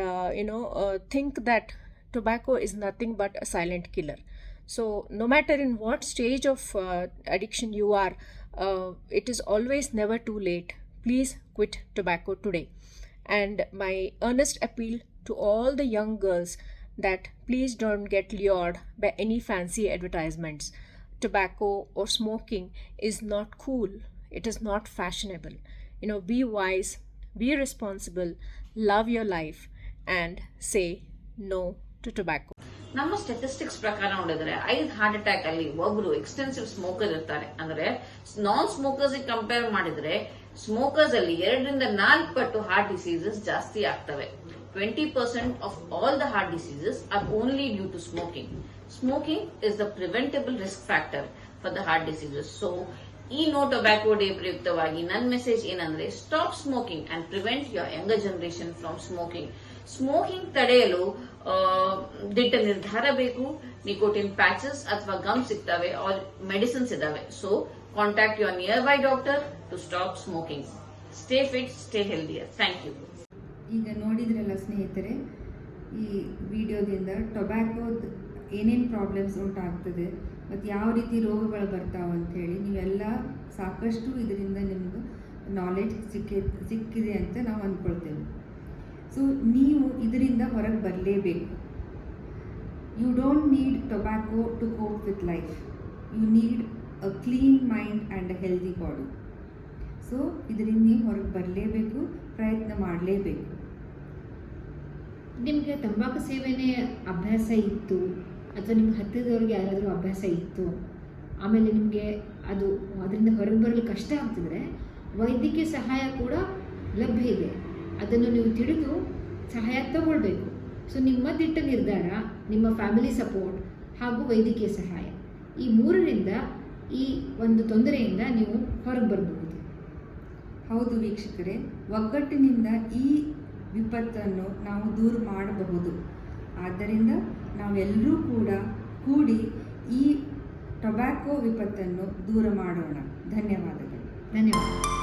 think that tobacco is nothing but a silent killer. So no matter in what stage of addiction you are, it is always never too late. Please quit tobacco today. And my earnest appeal to all the young girls that please don't get lured by any fancy advertisements. Tobacco or smoking is not cool. It is not fashionable. Be wise, be responsible, love your life, and say no to tobacco. ನಮ್ಮ statistics ಪ್ರಕಾರ ನೋಡಿದ್ರೆ 5 heart attack ಅಲ್ಲಿ ಒಬ್ರು extensive smoker ಇರ್ತಾರೆ. ಅಂದ್ರೆ ನಾನ್ smokers compare ಮಾಡಿದ್ರೆ smokers ಅಲ್ಲಿ 2 ರಿಂದ 4 ಪಟ್ಟು ಹಾರ್ಟ್ ಡಿಸೀಸಸ್ ಜಾಸ್ತಿ ಆಗ್ತವೆ. 20% of all the heart diseases are only due to smoking. Smoking is the preventable risk factor for the heart diseases. So ಈ ನೋ ಟೊಬ್ಯಾಕೋ ಡೇ ಪ್ರಯುಕ್ತವಾಗಿ ನನ್ನ ಮೆಸೇಜ್ ಏನಂದ್ರೆ, stop smoking and prevent your younger generation from smoking. Smoking ತಡೆಯಲು ದಿಟ್ಟ ನಿರ್ಧಾರ ಬೇಕು. Nicotine patches ಅಥವಾ gum ಸಿಗ್ತವೆ, ಆರ್ ಮೆಡಿಸಿನ್ಸ್ ಇದಾವೆ. So contact your nearby doctor to stop smoking. Stay fit, stay healthier. Thank you. ಈಗ ನೋಡಿದ್ರಲ್ಲ ಸ್ನೇಹಿತರೆ, ಈ ವಿಡಿಯೋದಿಂದ ಟೊಬ್ಯಾಕೋದ ಏನೇನು ಪ್ರಾಬ್ಲಮ್ಸ್ ಉಂಟಾಗ್ತದೆ ಮತ್ತು ಯಾವ ರೀತಿ ರೋಗಗಳು ಬರ್ತಾವೆ ಅಂಥೇಳಿ ನೀವೆಲ್ಲ ಸಾಕಷ್ಟು ಇದರಿಂದ ನಿಮ್ಮದು ನಾಲೆಡ್ಜ್ ಸಿಕ್ಕಿದೆ ಅಂತ ನಾವು ಅಂದ್ಕೊಳ್ತೇವೆ. ಸೊ ನೀವು ಇದರಿಂದ ಹೊರಗೆ ಬರಲೇಬೇಕು. You don't need tobacco to cope with life. You need a clean mind and a healthy body. So ಇದರಿಂದ ನೀವು ಹೊರಗೆ ಬರಲೇಬೇಕು, ಪ್ರಯತ್ನ ಮಾಡಲೇಬೇಕು. ನಿಮಗೆ ತಂಬಾಕು ಸೇವನೆ ಅಭ್ಯಾಸ ಇತ್ತು ಅಥವಾ ನಿಮ್ಮ ಹತ್ತಿರದವ್ರಿಗೆ ಯಾರಾದರೂ ಅಭ್ಯಾಸ ಇತ್ತು, ಆಮೇಲೆ ನಿಮಗೆ ಅದರಿಂದ ಹೊರಗೆ ಬರಲು ಕಷ್ಟ ಆಗ್ತಿದ್ರೆ ವೈದ್ಯಕೀಯ ಸಹಾಯ ಕೂಡ ಲಭ್ಯ ಇದೆ. ಅದನ್ನು ನೀವು ತಿಳಿದು ಸಹಾಯ ತಗೊಳ್ಬೇಕು. ಸೊ ನಿಮ್ಮ ದಿಟ್ಟ ನಿರ್ಧಾರ, ನಿಮ್ಮ ಫ್ಯಾಮಿಲಿ ಸಪೋರ್ಟ್ ಹಾಗೂ ವೈದ್ಯಕೀಯ ಸಹಾಯ, ಈ 3ರಿಂದ ಈ ಒಂದು ತೊಂದರೆಯಿಂದ ನೀವು ಹೊರಗೆ ಬರಬಹುದು. ಹೌದು ವೀಕ್ಷಕರೇ, ಒಗ್ಗಟ್ಟಿನಿಂದ ಈ ವಿಪತ್ತನ್ನು ನಾವು ದೂರ ಮಾಡಬಹುದು. ಆದ್ದರಿಂದ ನಾವೆಲ್ಲರೂ ಕೂಡ ಕೂಡಿ ಈ ಟೊಬ್ಯಾಕೋ ವಿಪತ್ತನ್ನು ದೂರ ಮಾಡೋಣ. ಧನ್ಯವಾದಗಳು. ಧನ್ಯವಾದ.